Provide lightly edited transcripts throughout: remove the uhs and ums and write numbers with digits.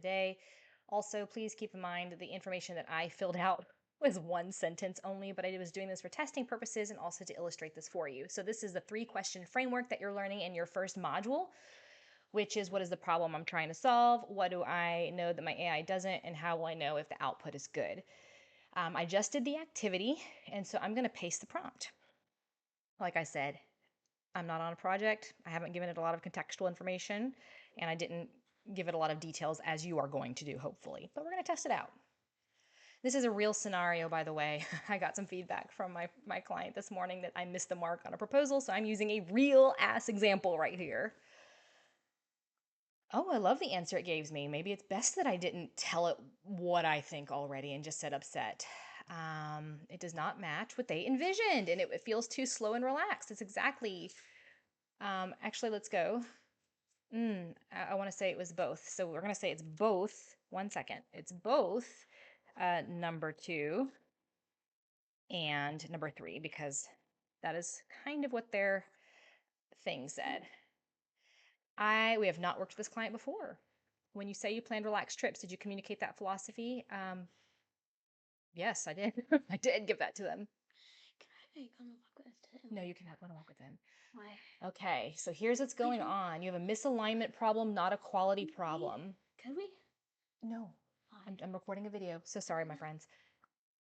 day. Also, please keep in mind that the information that I filled out was one sentence only, but I was doing this for testing purposes and also to illustrate this for you. So this is the 3-question framework that you're learning in your first module, which is what is the problem I'm trying to solve? What do I know that my AI doesn't? And how will I know if the output is good? I just did the activity, and so I'm going to paste the prompt. Like I said, I'm not on a project. I haven't given it a lot of contextual information, and I didn't give it a lot of details as you are going to do, hopefully. But we're going to test it out. This is a real scenario, by the way. I got some feedback from my client this morning that I missed the mark on a proposal, so I'm using a real ass example right here. Oh, I love the answer it gave me. Maybe it's best that I didn't tell it what I think already and just said upset. It does not match what they envisioned, and it feels too slow and relaxed. It's exactly. Actually, let's go. I want to say it was both. So we're going to say it's both. 1 second. It's both number 2 and number 3 because that is kind of what their thing said. We have not worked with this client before. When you say you plan relaxed trips, did you communicate that philosophy? Yes, I did. I did give that to them. Can I come walk with him? No, you cannot go to walk with them. Why? Okay, so here's what's going on. You have a misalignment problem, not a quality problem. Could we? No, Why? I'm recording a video. So sorry, my friends.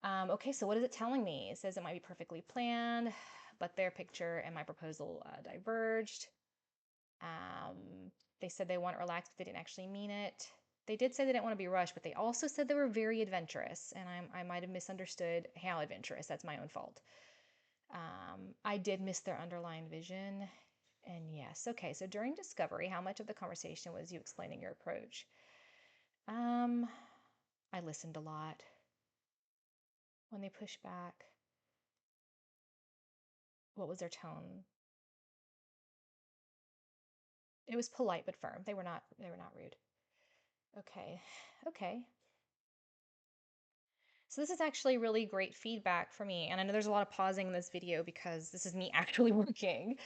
Okay, so what is it telling me? It says it might be perfectly planned, but their picture and my proposal diverged. They said they want it relaxed, but they didn't actually mean it. They did say they didn't want to be rushed, but they also said they were very adventurous, and I might have misunderstood how adventurous. That's my own fault. I did miss their underlying vision. And yes, okay, so during discovery, how much of the conversation was you explaining your approach? Um, I listened a lot. When they pushed back, what was their tone? It was polite but firm. They were not rude. Okay. Okay. So this is actually really great feedback for me. And I know there's a lot of pausing in this video because this is me actually working.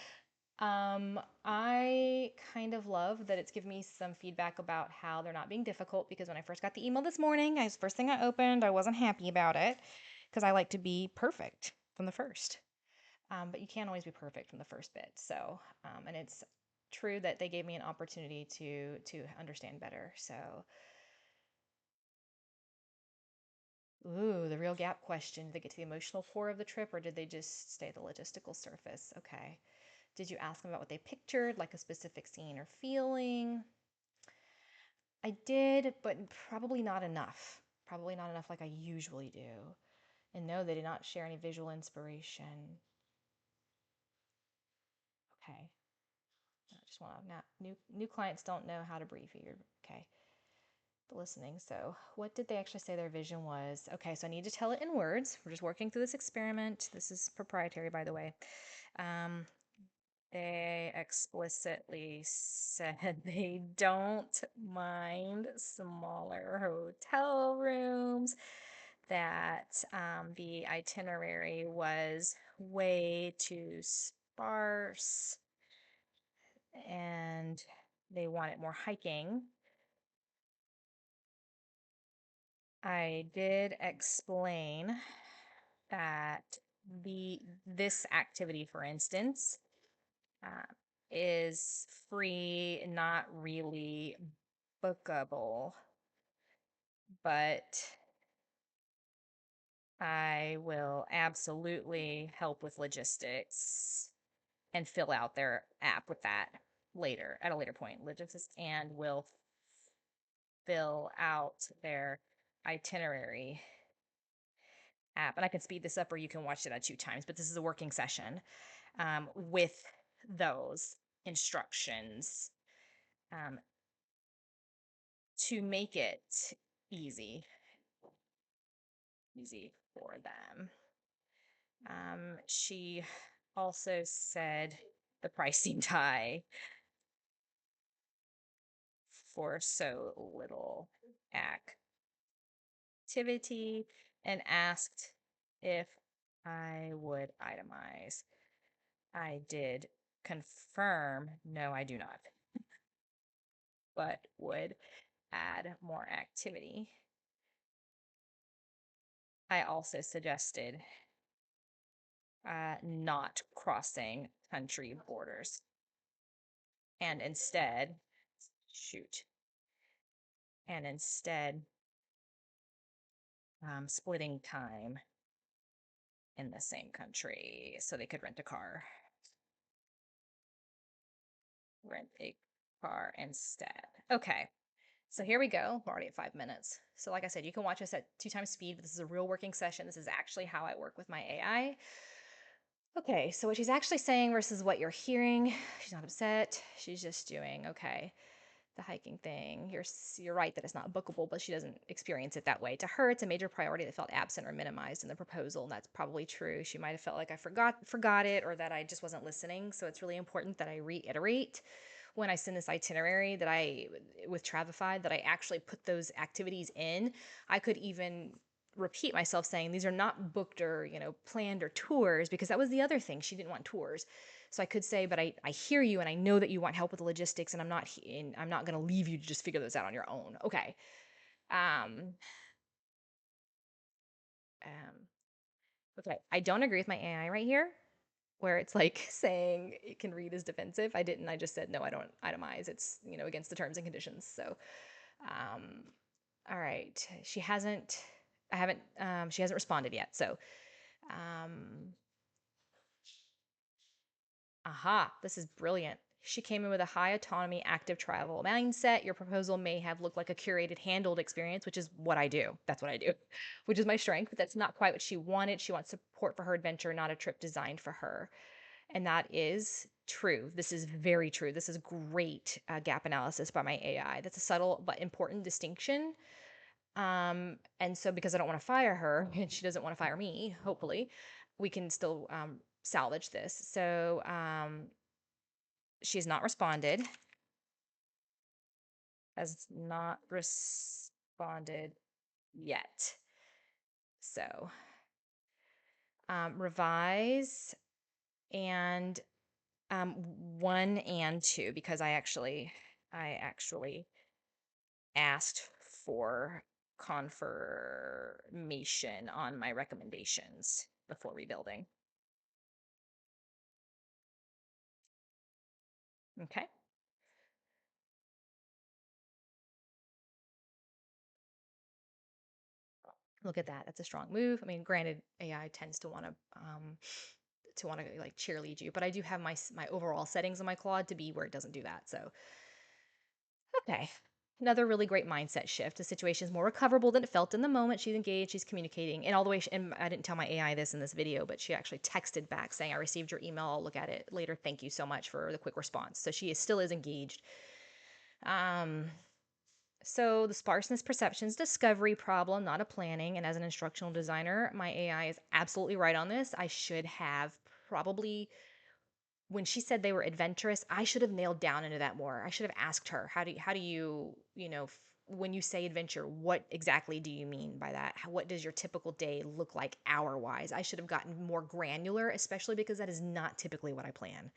I kind of love that it's given me some feedback about how they're not being difficult because when I first got the email this morning, first thing I opened, I wasn't happy about it because I like to be perfect from the first. But you can't always be perfect from the first bit. So, and it's true that they gave me an opportunity to understand better. So, ooh, the real gap question. Did they get to the emotional core of the trip or did they just stay at the logistical surface? Okay. Did you ask them about what they pictured, like a specific scene or feeling? I did, but probably not enough. Probably not enough like I usually do. And no, they did not share any visual inspiration. Okay. I just want to not new clients don't know how to brief you. Okay. The listening. So, what did they actually say their vision was? Okay, so I need to tell it in words. We're just working through this experiment. This is proprietary, by the way. Um, they explicitly said they don't mind smaller hotel rooms, that the itinerary was way too sparse, and they wanted more hiking. I did explain that this activity, for instance, uh, is free, not really bookable, but I will absolutely help with logistics and fill out their app with that later at a later point. Logistics and will fill out their itinerary app. And I can speed this up or you can watch it at 2 times, but this is a working session with those instructions um, to make it easy, easy for them. She also said the price seemed high for so little activity and asked if I would itemize. I did confirm, no, I do not, but would add more activity. I also suggested not crossing country borders and instead, shoot, and instead splitting time in the same country so they could rent a car. Rent a car instead. Okay. So here we go. We're already at 5 minutes. So, like I said, you can watch us at 2 times speed, but this is a real working session. This is actually how I work with my AI. Okay, so what she's actually saying versus what you're hearing, she's not upset. She's just doing, okay, the hiking thing. You're right that it's not bookable, but she doesn't experience it that way. To her, it's a major priority that felt absent or minimized in the proposal, and that's probably true. She might have felt like I forgot it or that I just wasn't listening. So it's really important that I reiterate when I send this itinerary that I with Travify that I actually put those activities in. I could even repeat myself saying these are not booked or planned or tours, because that was the other thing, she didn't want tours. So I could say, but I hear you and I know that you want help with the logistics, and I'm not going to leave you to just figure those out on your own. Okay. um okay, I don't agree with my AI right here, where it's like saying it can read as defensive. I just said no, I don't itemize. It's against the terms and conditions. So um all right, she hasn't responded yet. So um aha, this is brilliant. She came in with a high autonomy, active travel mindset. Your proposal may have looked like a curated, handled experience, which is what I do. That's what I do, which is my strength, but that's not quite what she wanted. She wants support for her adventure, not a trip designed for her. And that is true. This is very true. This is great gap analysis by my AI. That's a subtle but important distinction. And so, because I don't want to fire her and she doesn't want to fire me, hopefully, we can still salvage this. So, she's not responded, has not responded yet. So, revise and um, 1 and 2, because I actually asked for confirmation on my recommendations before rebuilding. Okay. Look at that. That's a strong move. I mean, granted, AI tends to want to like cheerlead you, but I do have my overall settings in my Claude to be where it doesn't do that. So, okay. Another really great mindset shift. The situation is more recoverable than it felt in the moment. She's engaged, she's communicating, and all the way. And I didn't tell my AI this in this video, but she actually texted back saying, "I received your email. I'll look at it later. Thank you so much for the quick response." So still is engaged. Um, so the sparseness perceptions discovery problem, not a planning. And as an instructional designer, my AI is absolutely right on this. I should have probably, when she said they were adventurous, I should have nailed down into that more. I should have asked her, how do you, when you say adventure, what exactly do you mean by that? What does your typical day look like hour wise? I should have gotten more granular, especially because that is not typically what I plan.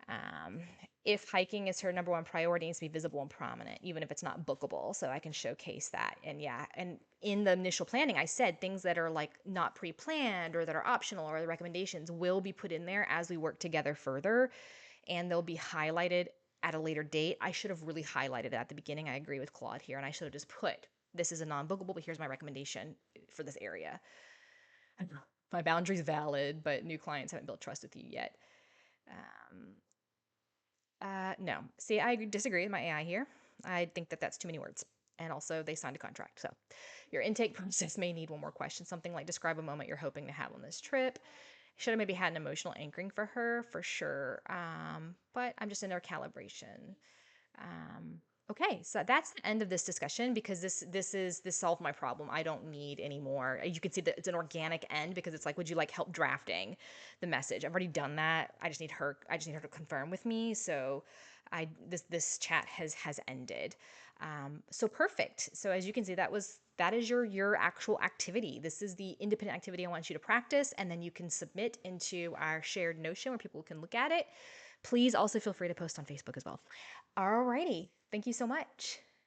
Um, if hiking is her number one priority, it needs to be visible and prominent, even if it's not bookable. So I can showcase that. And yeah, and in the initial planning, I said things that are like not pre planned or that are optional or the recommendations will be put in there as we work together further, and they'll be highlighted at a later date. I should have really highlighted it at the beginning. I agree with Claude here. And I should have just put this is a non bookable, but here's my recommendation for this area. My boundary's valid, but new clients haven't built trust with you yet. Um, no. See, I disagree with my AI here. I think that that's too many words. And also, they signed a contract. So, your intake process may need one more question. Something like describe a moment you're hoping to have on this trip. Should have maybe had an emotional anchoring for her, for sure. But I'm just in their calibration. Okay, so that's the end of this discussion, because this solved my problem. I don't need any more. You can see that it's an organic end, because it's like, would you like help drafting the message? I've already done that. I just need her to confirm with me. So this chat has ended. So perfect. So as you can see, that is your actual activity. This is the independent activity I want you to practice, and then you can submit into our shared Notion where people can look at it. Please also feel free to post on Facebook as well. Alrighty. Thank you so much.